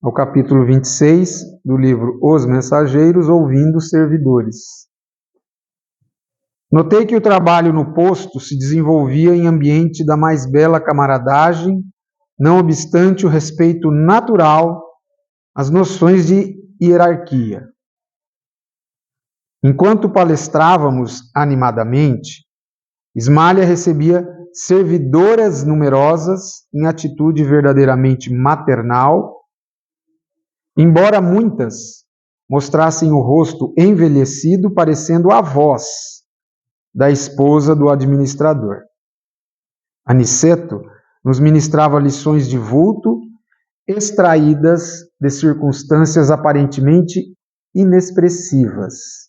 ao capítulo 26 do livro Os Mensageiros, ouvindo servidores. Notei que o trabalho no posto se desenvolvia em ambiente da mais bela camaradagem, não obstante o respeito natural às noções de hierarquia. Enquanto palestrávamos animadamente, Ismália recebia servidoras numerosas em atitude verdadeiramente maternal, embora muitas mostrassem o rosto envelhecido, parecendo avós da esposa do administrador. Aniceto nos ministrava lições de vulto, extraídas de circunstâncias aparentemente inexpressivas.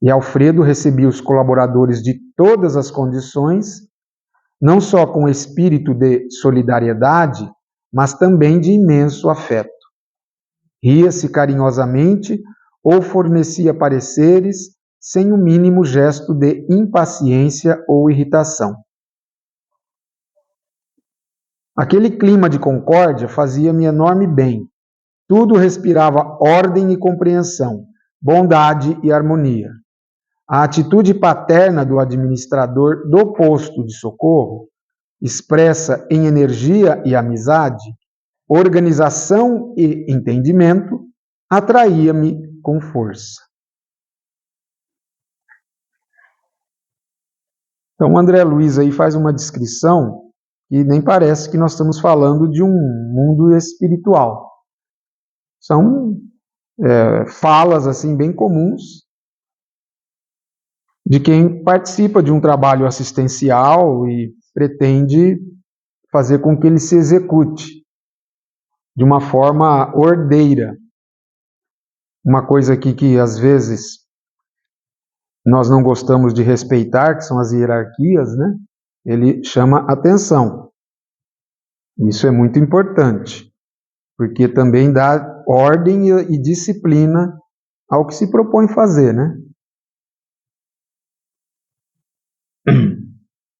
E Alfredo recebia os colaboradores de todas as condições, não só com espírito de solidariedade, mas também de imenso afeto. Ria-se carinhosamente ou fornecia pareceres sem o mínimo gesto de impaciência ou irritação. Aquele clima de concórdia fazia-me enorme bem. Tudo respirava ordem e compreensão, bondade e harmonia. A atitude paterna do administrador do posto de socorro, expressa em energia e amizade, organização e entendimento, atraía-me com força. Então, André Luiz aí faz uma descrição que nem parece que nós estamos falando de um mundo espiritual. São falas assim bem comuns de quem participa de um trabalho assistencial e pretende fazer com que ele se execute de uma forma ordeira. Uma coisa aqui que às vezes nós não gostamos de respeitar, que são as hierarquias, né? Ele chama atenção. Isso é muito importante, porque também dá ordem e disciplina ao que se propõe fazer, né?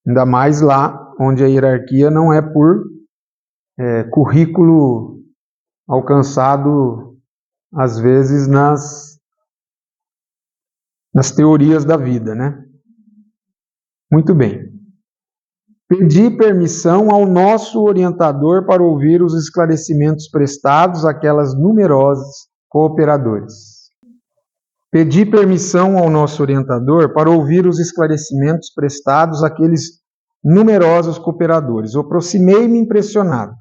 Ainda mais lá onde a hierarquia não é por currículo alcançado, às vezes, nas teorias da vida, né? Muito bem. Pedi permissão ao nosso orientador para ouvir os esclarecimentos prestados àquelas numerosas cooperadores. Pedi permissão ao nosso orientador para ouvir os esclarecimentos prestados àqueles numerosos cooperadores. Aproximei-me impressionado.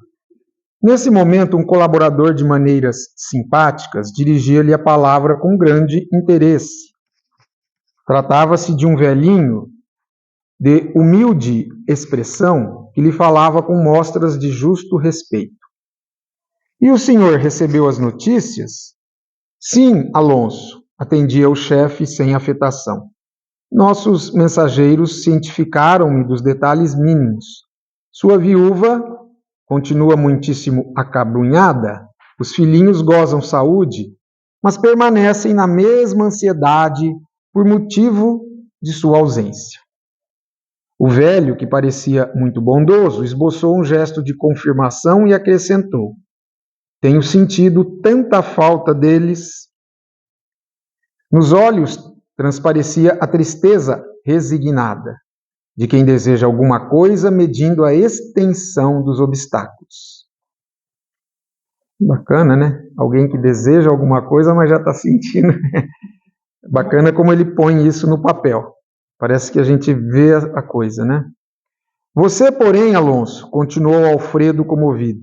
Nesse momento, um colaborador de maneiras simpáticas dirigia-lhe a palavra com grande interesse. Tratava-se de um velhinho de humilde expressão que lhe falava com mostras de justo respeito. E o senhor recebeu as notícias? Sim, Alonso, atendia o chefe sem afetação. Nossos mensageiros cientificaram-me dos detalhes mínimos. Sua viúva continua muitíssimo acabrunhada, os filhinhos gozam saúde, mas permanecem na mesma ansiedade por motivo de sua ausência. O velho, que parecia muito bondoso, esboçou um gesto de confirmação e acrescentou: tenho sentido tanta falta deles. Nos olhos transparecia a tristeza resignada de quem deseja alguma coisa medindo a extensão dos obstáculos. Bacana, né? Alguém que deseja alguma coisa, mas já está sentindo. Bacana como ele põe isso no papel. Parece que a gente vê a coisa, né? Você, porém, Alonso, continuou Alfredo comovido,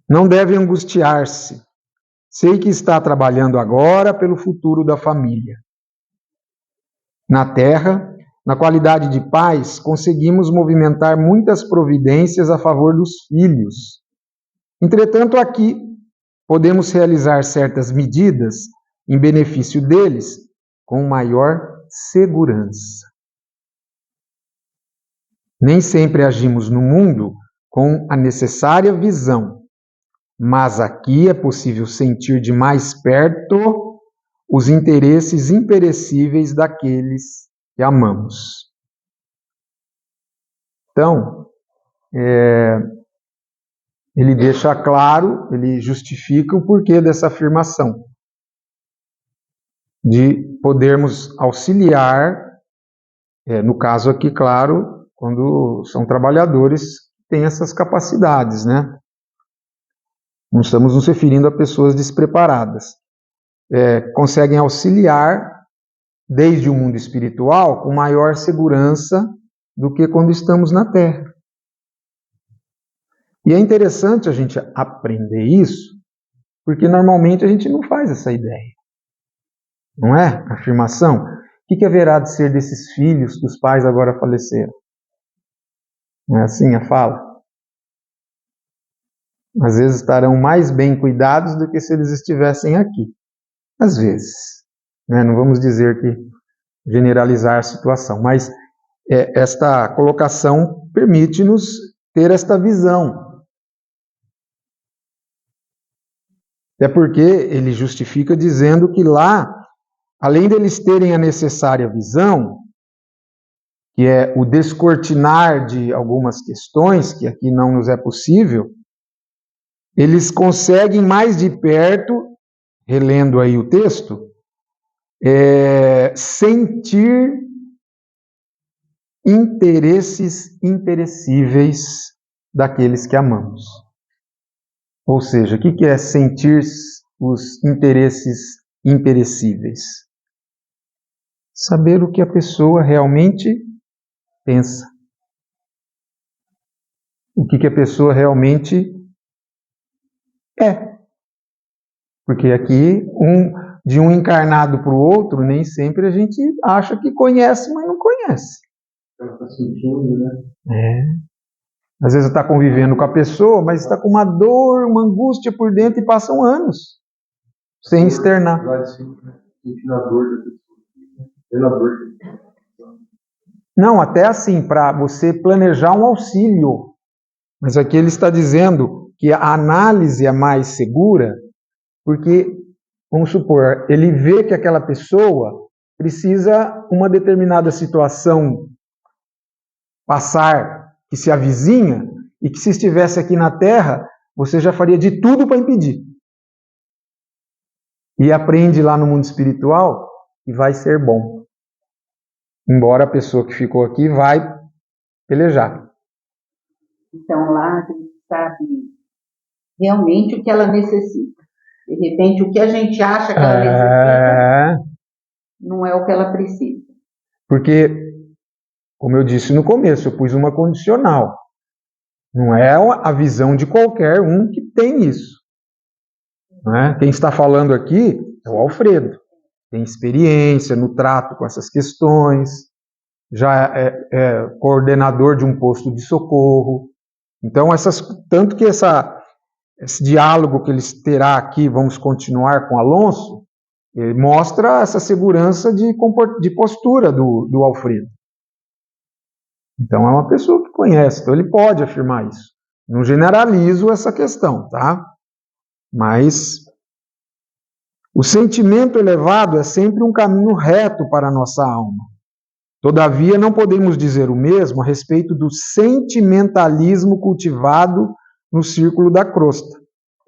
não deve angustiar-se. Sei que está trabalhando agora pelo futuro da família. Na terra, na qualidade de pais, conseguimos movimentar muitas providências a favor dos filhos. Entretanto, aqui, podemos realizar certas medidas em benefício deles com maior segurança. Nem sempre agimos no mundo com a necessária visão, mas aqui é possível sentir de mais perto os interesses imperecíveis daqueles que amamos. Então, ele deixa claro, ele justifica o porquê dessa afirmação, de podermos auxiliar, no caso aqui, claro, quando são trabalhadores que têm essas capacidades, né? Não estamos nos referindo a pessoas despreparadas. Conseguem auxiliar desde o mundo espiritual com maior segurança do que quando estamos na Terra. E é interessante a gente aprender isso, porque normalmente a gente não faz essa ideia. Não é? Afirmação. O que haverá de ser desses filhos que os pais agora faleceram? Não é assim a fala? Às vezes estarão mais bem cuidados do que se eles estivessem aqui. Às vezes. Né? Não vamos dizer que generalizar a situação, mas esta colocação permite-nos ter esta visão. Até porque ele justifica dizendo que lá, além deles terem a necessária visão, que é o descortinar de algumas questões, que aqui não nos é possível, eles conseguem mais de perto, relendo aí o texto, sentir interesses imperecíveis daqueles que amamos. Ou seja, o que é sentir os interesses imperecíveis? Saber o que a pessoa realmente pensa. O que a pessoa realmente é. Porque aqui, de um encarnado para o outro, nem sempre a gente acha que conhece, mas não conhece. Ela está sentindo, né? Às vezes está convivendo com a pessoa, mas está com uma dor, uma angústia por dentro e passam anos sem externar. Sentindo a dor da pessoa. Pela dor da pessoa. Não, até assim, para você planejar um auxílio. Mas aqui ele está dizendo que a análise é mais segura, porque, vamos supor, ele vê que aquela pessoa precisa uma determinada situação passar, que se avizinha, e que se estivesse aqui na Terra, você já faria de tudo para impedir. E aprende lá no mundo espiritual que vai ser bom. Embora a pessoa que ficou aqui vai pelejar. Então lá a gente sabe realmente o que ela necessita. De repente o que a gente acha que ela necessita não é o que ela precisa. Porque, como eu disse no começo, eu pus uma condicional. Não é a visão de qualquer um que tem isso. Não é? Quem está falando aqui é o Alfredo. Tem experiência no trato com essas questões, já é coordenador de um posto de socorro. Então, tanto que esse diálogo que ele terá aqui, vamos continuar com Alonso, mostra essa segurança de postura do Alfredo. Então é uma pessoa que conhece, então ele pode afirmar isso. Não generalizo essa questão, tá? Mas o sentimento elevado é sempre um caminho reto para a nossa alma. Todavia, não podemos dizer o mesmo a respeito do sentimentalismo cultivado no círculo da crosta.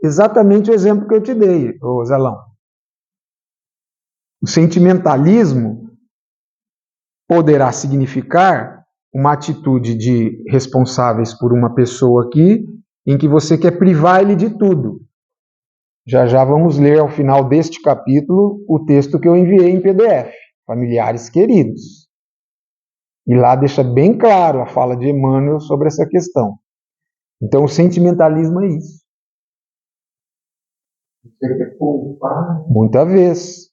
Exatamente o exemplo que eu te dei, Zelão. O sentimentalismo poderá significar uma atitude de responsáveis por uma pessoa aqui, em que você quer privar ele de tudo. Já vamos ler ao final deste capítulo o texto que eu enviei em PDF, Familiares Queridos. E lá deixa bem claro a fala de Emmanuel sobre essa questão. Então o sentimentalismo é isso. Você quer poupar? Muita vez.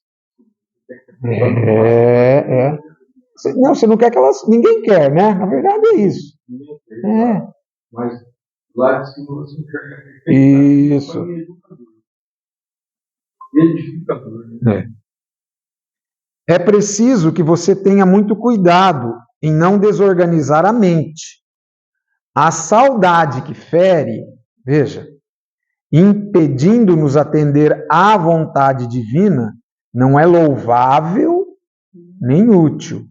Não, você não quer que elas... Ninguém quer, né? Na verdade é isso. Mas lá de cima você quer. Isso. Edificador, né? É preciso que você tenha muito cuidado em não desorganizar a mente. A saudade que fere, veja, impedindo-nos atender à vontade divina, não é louvável nem útil.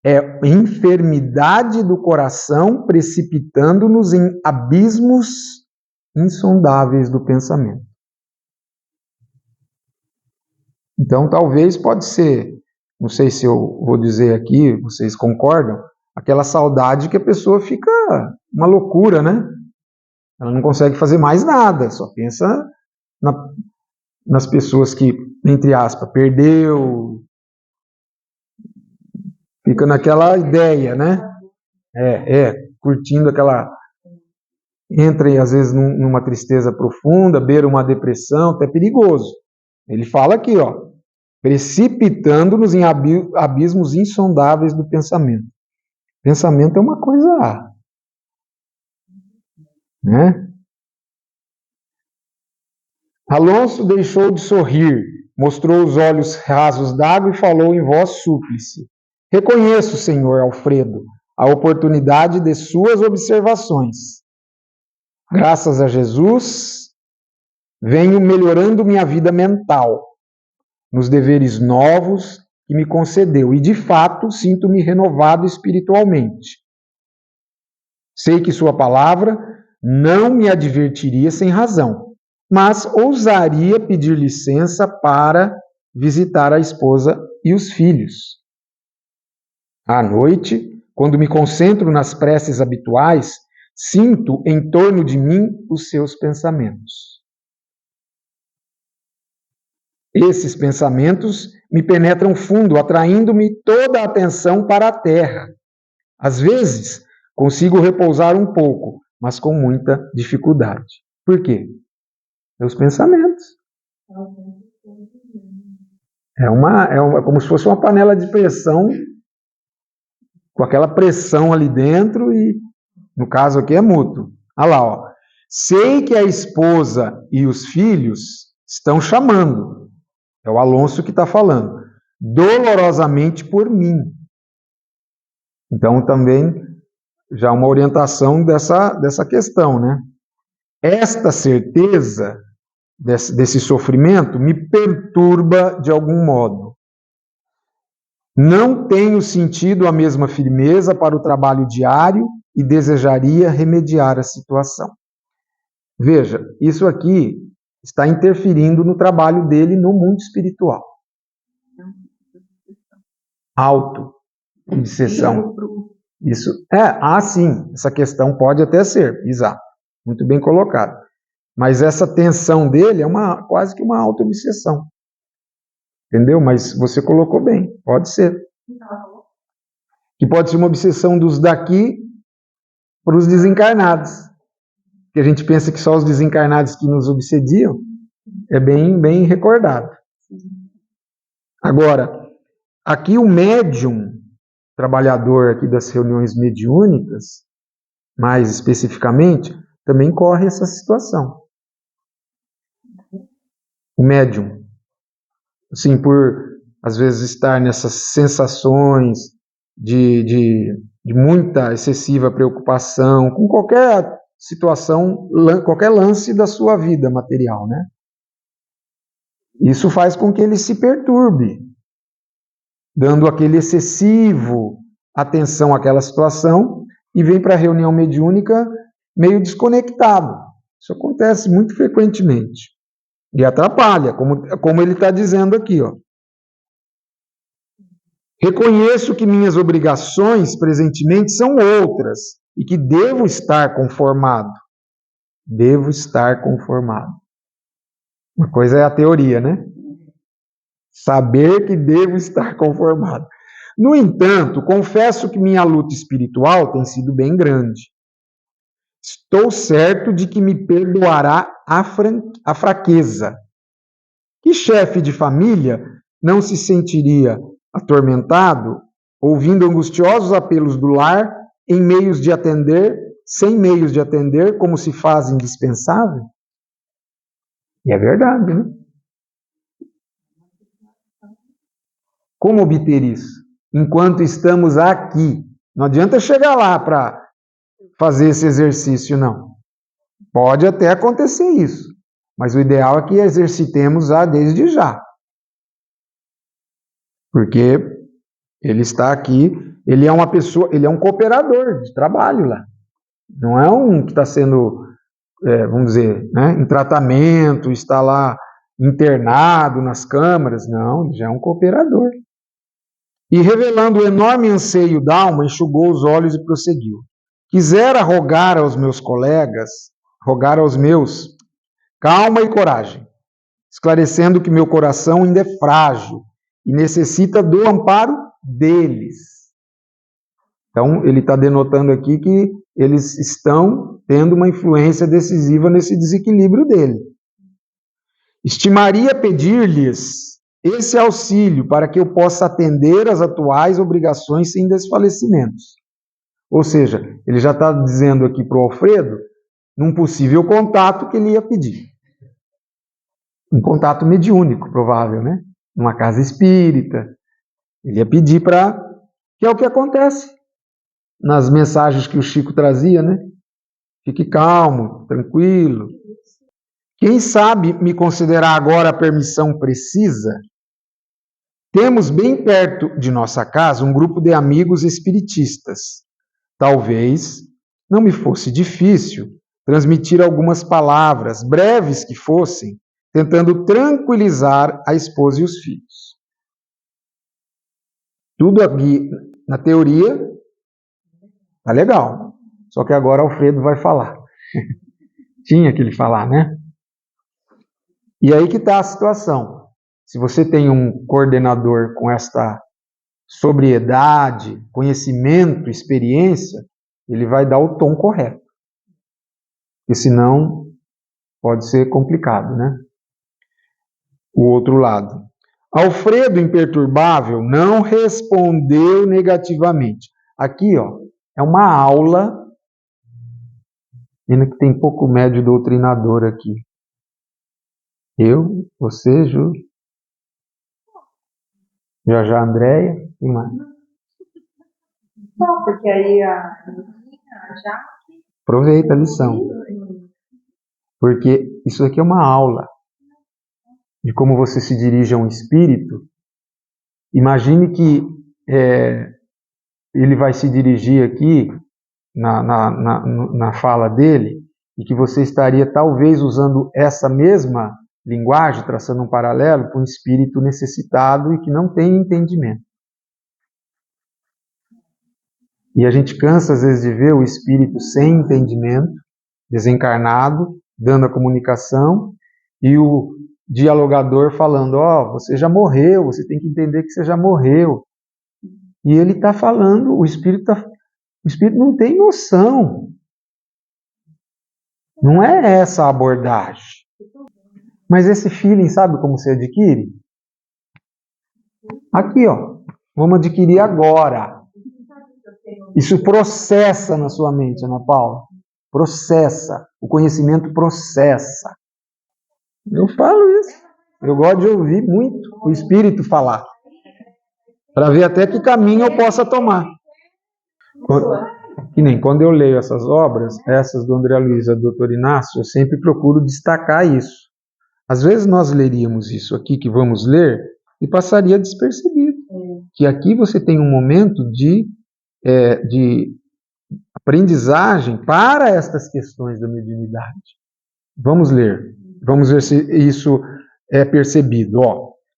É enfermidade do coração precipitando-nos em abismos insondáveis do pensamento. Então, talvez pode ser, não sei se eu vou dizer aqui, vocês concordam, aquela saudade que a pessoa fica uma loucura, né? Ela não consegue fazer mais nada, só pensa nas pessoas que, entre aspas, perdeu, fica naquela ideia, né? Curtindo aquela... Entra, às vezes, numa tristeza profunda, beira uma depressão, até perigoso. Ele fala aqui, ó, precipitando-nos em abismos insondáveis do pensamento. Pensamento é uma coisa, né? Alonso deixou de sorrir, mostrou os olhos rasos d'água e falou em voz súplice. Reconheço, senhor Alfredo, a oportunidade de suas observações. Graças a Jesus, venho melhorando minha vida mental, nos deveres novos que me concedeu, e de fato sinto-me renovado espiritualmente. Sei que sua palavra não me advertiria sem razão, mas ousaria pedir licença para visitar a esposa e os filhos. À noite, quando me concentro nas preces habituais, sinto em torno de mim os seus pensamentos. Esses pensamentos me penetram fundo, atraindo-me toda a atenção para a terra. Às vezes, consigo repousar um pouco, mas com muita dificuldade. Por quê? Meus pensamentos. É como se fosse uma panela de pressão, com aquela pressão ali dentro e, no caso aqui, é mútuo. Olha lá, ó. Sei que a esposa e os filhos estão chamando. É o Alonso que está falando. Dolorosamente por mim. Então, também, já uma orientação dessa questão, né? Esta certeza desse sofrimento me perturba de algum modo. Não tenho sentido a mesma firmeza para o trabalho diário e desejaria remediar a situação. Veja, isso aqui está interferindo no trabalho dele no mundo espiritual. Auto-obsessão. Isso sim, essa questão pode até ser, exato, muito bem colocado. Mas essa tensão dele é quase que uma auto-obsessão. Entendeu? Mas você colocou bem, pode ser. Que pode ser uma obsessão dos daqui para os desencarnados. Que a gente pensa que só os desencarnados que nos obsediam, é bem recordado. Agora, aqui o médium, trabalhador aqui das reuniões mediúnicas, mais especificamente, também corre essa situação. O médium, assim, por às vezes estar nessas sensações de muita excessiva preocupação com qualquer situação, qualquer lance da sua vida material, né? Isso faz com que ele se perturbe, dando aquele excessivo atenção àquela situação e vem para a reunião mediúnica meio desconectado. Isso acontece muito frequentemente. E atrapalha, como ele está dizendo aqui, ó. Reconheço que minhas obrigações presentemente são outras e que devo estar conformado. Devo estar conformado. Uma coisa é a teoria, né? Saber que devo estar conformado. No entanto, confesso que minha luta espiritual tem sido bem grande. Estou certo de que me perdoará a fraqueza. Que chefe de família não se sentiria atormentado, ouvindo angustiosos apelos do lar, sem meios de atender, como se faz indispensável? E é verdade, né? Como obter isso? Enquanto estamos aqui. Não adianta chegar lá para fazer esse exercício, não. Pode até acontecer isso, mas o ideal é que exercitemos desde já. Porque ele está aqui, ele é uma pessoa, ele é um cooperador de trabalho lá. Não é um que está sendo vamos dizer, né, em tratamento, está lá internado nas câmaras. Não, ele já é um cooperador. E revelando o enorme anseio da alma, enxugou os olhos e prosseguiu. Quisera rogar aos meus colegas, calma e coragem, esclarecendo que meu coração ainda é frágil e necessita do amparo deles. Então, ele está denotando aqui que eles estão tendo uma influência decisiva nesse desequilíbrio dele. Estimaria pedir-lhes esse auxílio para que eu possa atender às atuais obrigações sem desfalecimentos. Ou seja, ele já está dizendo aqui para o Alfredo num possível contato que ele ia pedir. Um contato mediúnico, provável, né? Numa casa espírita. Ele ia pedir para... que é o que acontece nas mensagens que o Chico trazia, né? Fique calmo, tranquilo. Quem sabe me considerar agora a permissão precisa? Temos bem perto de nossa casa um grupo de amigos espiritistas. Talvez não me fosse difícil transmitir algumas palavras, breves que fossem, tentando tranquilizar a esposa e os filhos. Tudo aqui na teoria tá legal. Só que agora Alfredo vai falar. Tinha que ele falar, né? E aí que está a situação. Se você tem um coordenador com esta sobriedade, conhecimento, experiência, ele vai dar o tom correto. Porque senão pode ser complicado, né? O outro lado. Alfredo, imperturbável, não respondeu negativamente. Aqui, ó, é uma aula. Ainda que tem pouco médio doutrinador aqui. Eu, você, Ju, já Andréia, quem mais? Não, porque aí a Jaque... Aproveita a lição. Porque isso aqui é uma aula de como você se dirige a um espírito. Imagine que ele vai se dirigir aqui na fala dele e que você estaria talvez usando essa mesma linguagem, traçando um paralelo com um espírito necessitado e que não tem entendimento. E a gente cansa às vezes de ver o espírito sem entendimento, desencarnado, dando a comunicação, e o dialogador falando, você já morreu, você tem que entender que você já morreu. E ele está falando, o espírito não tem noção. Não é essa a abordagem. Mas esse feeling, sabe como se adquire? Aqui, ó. Vamos adquirir agora. Isso processa na sua mente, Ana Paula. Processa. O conhecimento processa. Eu falo isso. Eu gosto de ouvir muito o espírito falar. Para ver até que caminho eu possa tomar. Que nem quando eu leio essas obras, essas do André Luiz e do Dr. Inácio, eu sempre procuro destacar isso. Às vezes nós leríamos isso aqui que vamos ler e passaria despercebido. Que aqui você tem um momento de aprendizagem para estas questões da mediunidade. Vamos ler. Vamos ver se isso é percebido.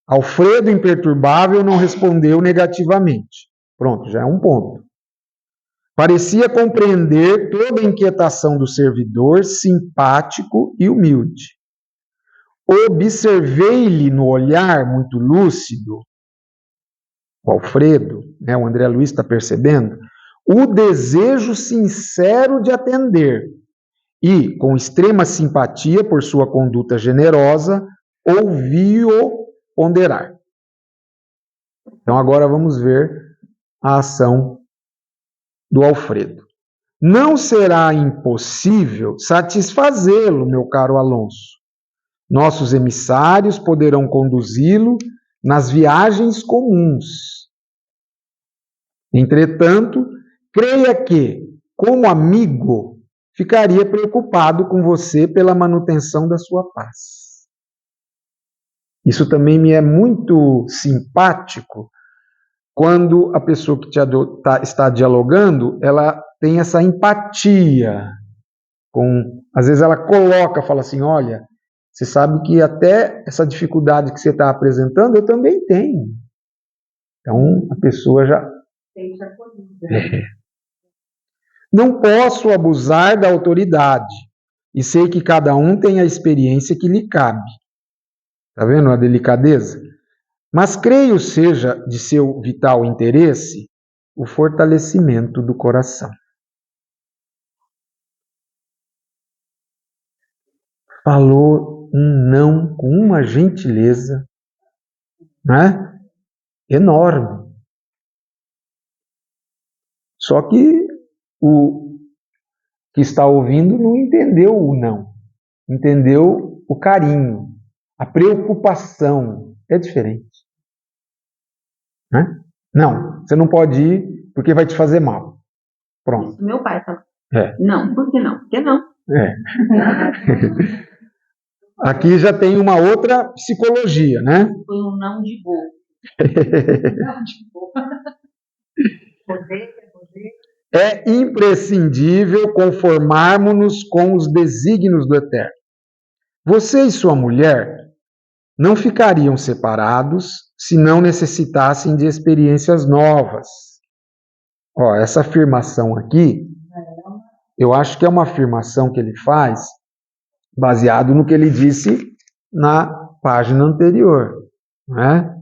Alfredo, imperturbável, não respondeu negativamente. Pronto, já é um ponto. Parecia compreender toda a inquietação do servidor, simpático e humilde. Observei-lhe no olhar muito lúcido, o Alfredo, né, o André Luiz está percebendo, o desejo sincero de atender e, com extrema simpatia por sua conduta generosa, ouvi-o ponderar. Então agora vamos ver a ação do Alfredo. Não será impossível satisfazê-lo, meu caro Alonso. Nossos emissários poderão conduzi-lo nas viagens comuns. Entretanto, creia que, como amigo, ficaria preocupado com você pela manutenção da sua paz. Isso também me é muito simpático quando a pessoa que está dialogando, ela tem essa empatia com Às vezes ela fala assim, olha, você sabe que até essa dificuldade que você está apresentando, eu também tenho. Então, a pessoa já... Não posso abusar da autoridade, e sei que cada um tem a experiência que lhe cabe. Está vendo a delicadeza? Mas creio seja de seu vital interesse o fortalecimento do coração. Falou um não com uma gentileza, né? Enorme. Só que o que está ouvindo não entendeu o não, entendeu o carinho, a preocupação. É diferente. Né? Não, você não pode ir porque vai te fazer mal. Pronto. Isso, meu pai fala. Não, por que não? Por que não? Aqui já tem uma outra psicologia, né? Foi um não de boa. Não de boa. Poder. É imprescindível conformarmos-nos com os desígnios do Eterno. Você e sua mulher não ficariam separados se não necessitassem de experiências novas. Ó, essa afirmação aqui, eu acho que é uma afirmação que ele faz baseado no que ele disse na página anterior, né?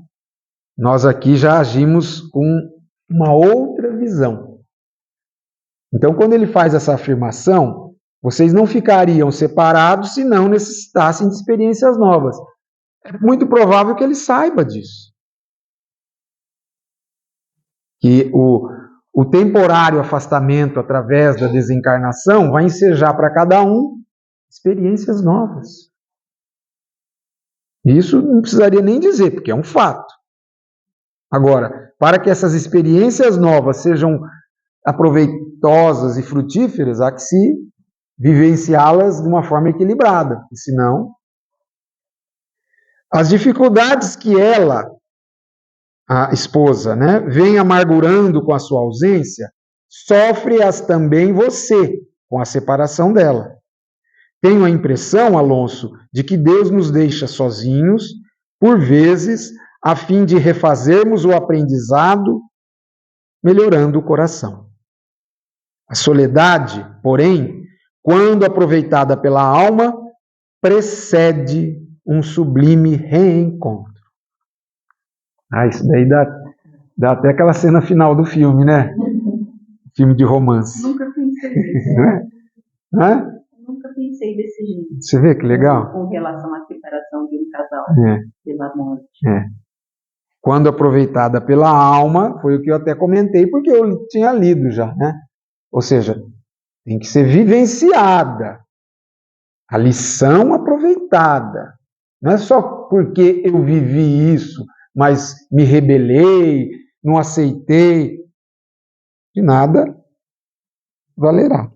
Nós aqui já agimos com uma outra visão. Então, quando ele faz essa afirmação, vocês não ficariam separados se não necessitassem de experiências novas. É muito provável que ele saiba disso. Que o temporário afastamento através da desencarnação vai ensejar para cada um experiências novas. Isso não precisaria nem dizer, porque é um fato. Agora, para que essas experiências novas sejam aproveitosas e frutíferas, há que se vivenciá-las de uma forma equilibrada, senão as dificuldades que ela, a esposa, né, vem amargurando com a sua ausência, sofre-as também você, com a separação dela. Tenho a impressão, Alonso, de que Deus nos deixa sozinhos, por vezes, a fim de refazermos o aprendizado, melhorando o coração. A soledade, porém, quando aproveitada pela alma, precede um sublime reencontro. Isso daí dá até aquela cena final do filme, né? Filme de romance. Nunca pensei nisso. Não é? Nunca pensei desse jeito. Você vê que legal? Com relação à separação de um casal pela morte. Quando aproveitada pela alma, foi o que eu até comentei, porque eu tinha lido já, né? Ou seja, tem que ser vivenciada. A lição aproveitada. Não é só porque eu vivi isso, mas me rebelei, não aceitei. De nada valerá.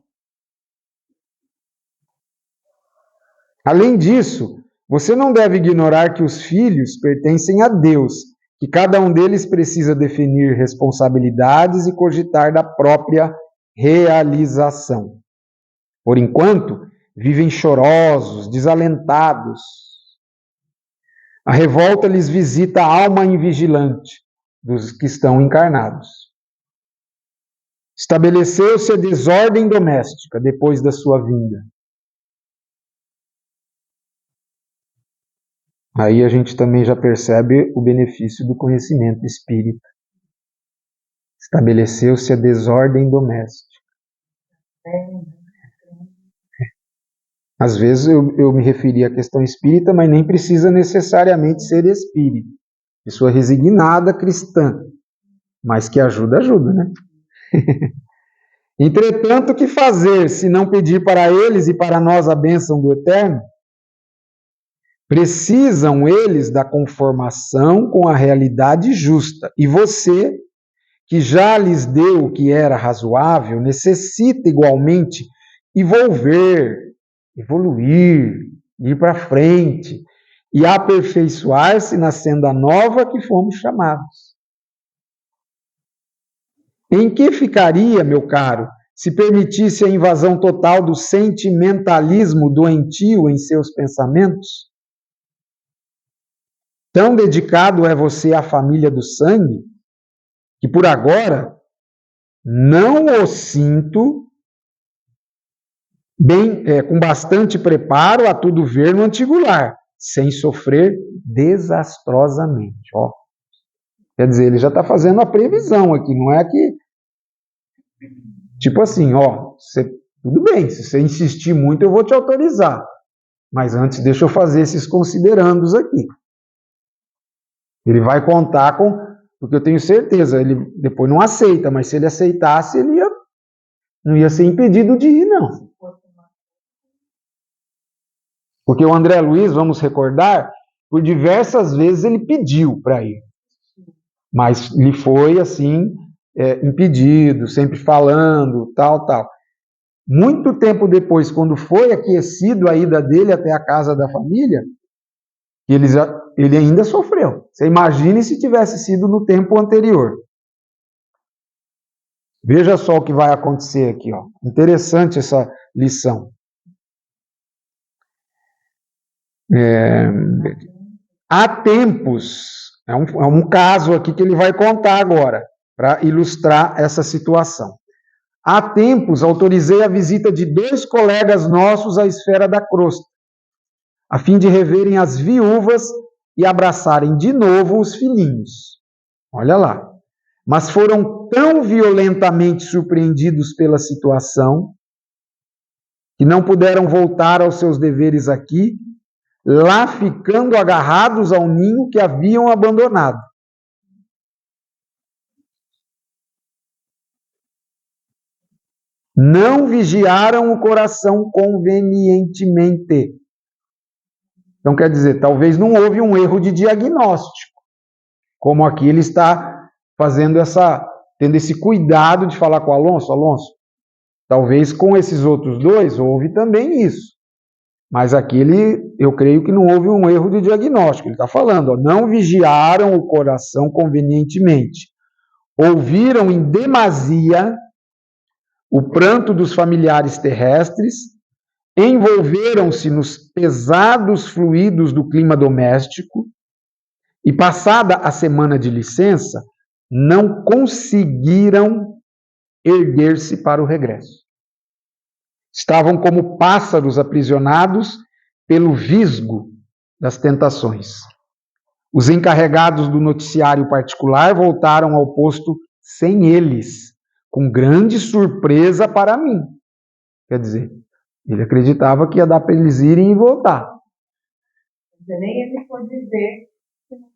Além disso, você não deve ignorar que os filhos pertencem a Deus, que cada um deles precisa definir responsabilidades e cogitar da própria realização. Por enquanto, vivem chorosos, desalentados. A revolta lhes visita a alma invigilante dos que estão encarnados. Estabeleceu-se a desordem doméstica depois da sua vinda. Aí a gente também já percebe o benefício do conhecimento espírita. Estabeleceu-se a desordem doméstica. Às vezes eu me referi à questão espírita, mas nem precisa necessariamente ser espírita. Pessoa resignada, cristã. Mas que ajuda, né? Entretanto, o que fazer se não pedir para eles e para nós a bênção do Eterno? Precisam eles da conformação com a realidade justa. E você, que já lhes deu o que era razoável, necessita igualmente evoluir, ir para frente e aperfeiçoar-se na senda nova que fomos chamados. Em que ficaria, meu caro, se permitisse a invasão total do sentimentalismo doentio em seus pensamentos? Tão dedicado é você à família do sangue, que por agora não o sinto bem, com bastante preparo a tudo ver no antigo lar, sem sofrer desastrosamente. Ó. Quer dizer, ele já está fazendo a previsão aqui, não é que, tipo assim, ó, tudo bem, se você insistir muito eu vou te autorizar, mas antes deixa eu fazer esses considerandos aqui. Ele vai contar com, porque eu tenho certeza, ele depois não aceita, mas se ele aceitasse, ele não ia ser impedido de ir, não. Porque o André Luiz, vamos recordar, por diversas vezes ele pediu para ir. Mas lhe foi, assim, impedido, sempre falando, tal. Muito tempo depois, quando foi aquecido a ida dele até a casa da família, ele ainda sofreu. Você imagine se tivesse sido no tempo anterior. Veja só o que vai acontecer aqui. Ó. Interessante essa lição. Há tempos, é um caso aqui que ele vai contar agora, para ilustrar essa situação. Há tempos, autorizei a visita de 2 colegas nossos à esfera da crosta, a fim de reverem as viúvas e abraçarem de novo os filhinhos. Olha lá. Mas foram tão violentamente surpreendidos pela situação que não puderam voltar aos seus deveres aqui, lá ficando agarrados ao ninho que haviam abandonado. Não vigiaram o coração convenientemente. Então, quer dizer, talvez não houve um erro de diagnóstico. Como aqui ele está fazendo tendo esse cuidado de falar com o Alonso. Alonso, talvez com esses outros 2 houve também isso. Mas aqui eu creio que não houve um erro de diagnóstico. Ele está falando, ó, não vigiaram o coração convenientemente. Ouviram em demasia o pranto dos familiares terrestres, envolveram-se nos pesados fluidos do clima doméstico e, passada a semana de licença, não conseguiram erguer-se para o regresso. Estavam como pássaros aprisionados pelo visgo das tentações. Os encarregados do noticiário particular voltaram ao posto sem eles, com grande surpresa para mim. Quer dizer, ele acreditava que ia dar para eles irem e voltar. Nem ele pode dizer que não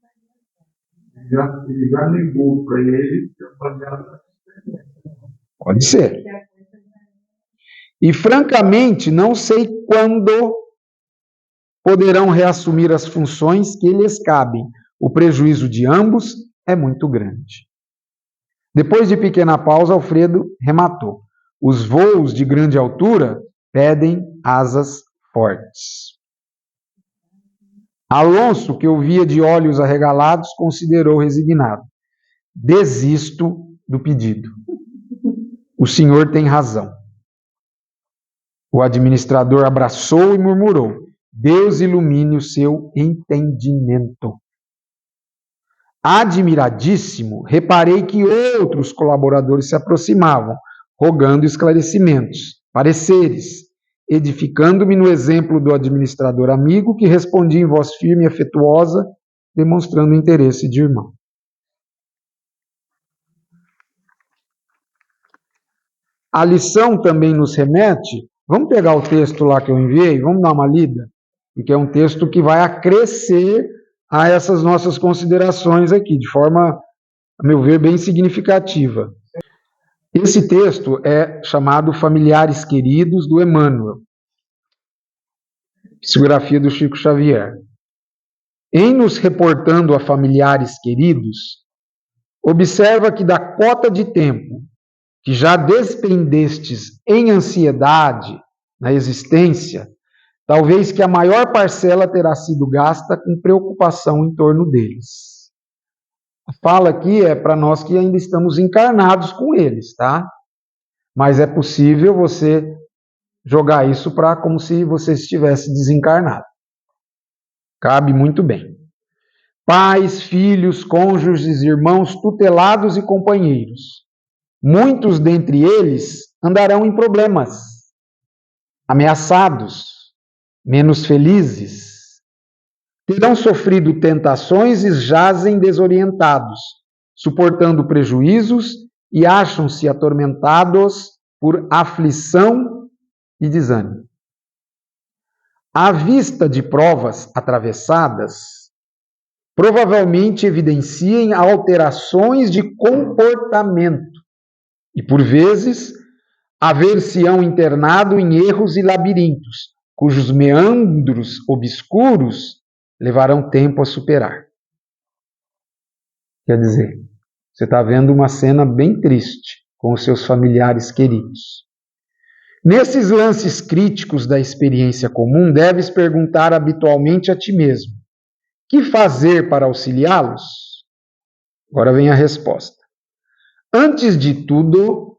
vai. Ele já negou para ele que eu fazia. Pode ser. E, francamente, não sei quando poderão reassumir as funções que lhes cabem. O prejuízo de ambos é muito grande. Depois de pequena pausa, Alfredo rematou. Os voos de grande altura pedem asas fortes. Alonso, que ouvia de olhos arregalados, considerou resignado. Desisto do pedido. O senhor tem razão. O administrador abraçou e murmurou. Deus ilumine o seu entendimento. Admiradíssimo, reparei que outros colaboradores se aproximavam, rogando esclarecimentos, pareceres, edificando-me no exemplo do administrador amigo, que respondia em voz firme e afetuosa, demonstrando interesse de irmão. A lição também nos remete, vamos pegar o texto lá que eu enviei, vamos dar uma lida, porque é um texto que vai acrescer a essas nossas considerações aqui, de forma, a meu ver, bem significativa. Esse texto é chamado Familiares Queridos, do Emmanuel, psicografia do Chico Xavier. Em nos reportando a familiares queridos, observa que da cota de tempo que já despendestes em ansiedade na existência, talvez que a maior parcela terá sido gasta com preocupação em torno deles. A fala aqui é para nós que ainda estamos encarnados com eles, tá? mas é possível você jogar isso para como se você estivesse desencarnado. Cabe muito bem. Pais, filhos, cônjuges, irmãos, tutelados e companheiros. Muitos dentre eles andarão em problemas, ameaçados, menos felizes. Terão sofrido tentações e jazem desorientados, suportando prejuízos e acham-se atormentados por aflição e desânimo. À vista de provas atravessadas, provavelmente evidenciem alterações de comportamento e, por vezes, haver-se-ão internado em erros e labirintos, cujos meandros obscuros levarão tempo a superar. Quer dizer, você está vendo uma cena bem triste com os seus familiares queridos. Nesses lances críticos da experiência comum, deves perguntar habitualmente a ti mesmo: que fazer para auxiliá-los? Agora vem a resposta. Antes de tudo,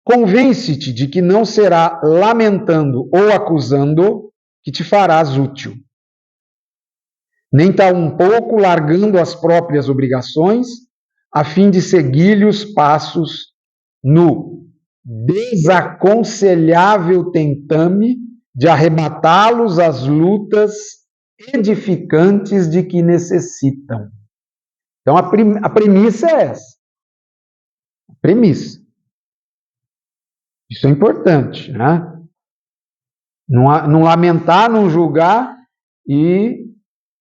convence-te de que não será lamentando ou acusando que te farás útil. Nem tampouco largando as próprias obrigações, a fim de seguir-lhe os passos no desaconselhável tentame de arrebatá-los às lutas edificantes de que necessitam. Então, a premissa é essa. A premissa. Isso é importante, né? Não lamentar, não julgar, e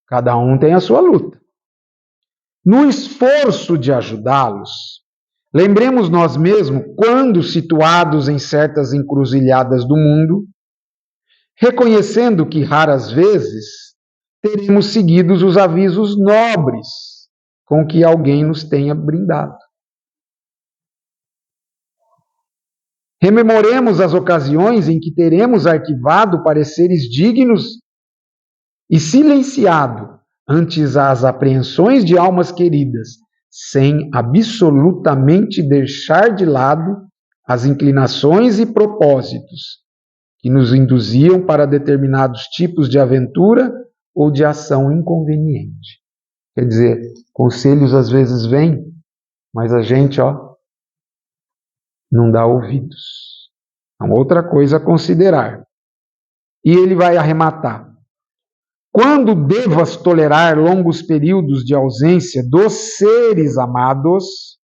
cada um tem a sua luta. No esforço de ajudá-los, lembremos nós mesmos, quando situados em certas encruzilhadas do mundo, reconhecendo que raras vezes teremos seguido os avisos nobres com que alguém nos tenha brindado. Rememoremos as ocasiões em que teremos arquivado pareceres dignos e silenciado antes as apreensões de almas queridas, sem absolutamente deixar de lado as inclinações e propósitos que nos induziam para determinados tipos de aventura ou de ação inconveniente. Quer dizer, conselhos às vezes vêm, mas a gente, não dá ouvidos. É uma outra coisa a considerar. E ele vai arrematar. Quando devas tolerar longos períodos de ausência dos seres amados,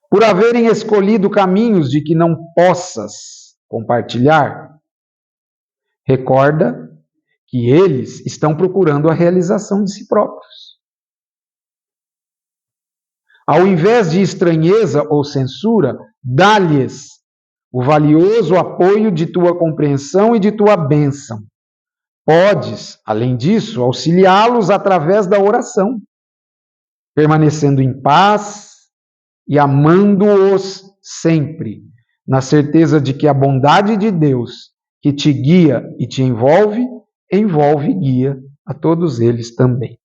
por haverem escolhido caminhos de que não possas compartilhar, recorda que eles estão procurando a realização de si próprios. Ao invés de estranheza ou censura, dá-lhes o valioso apoio de tua compreensão e de tua bênção. Podes, além disso, auxiliá-los através da oração, permanecendo em paz e amando-os sempre, na certeza de que a bondade de Deus, que te guia e te envolve, envolve e guia a todos eles também.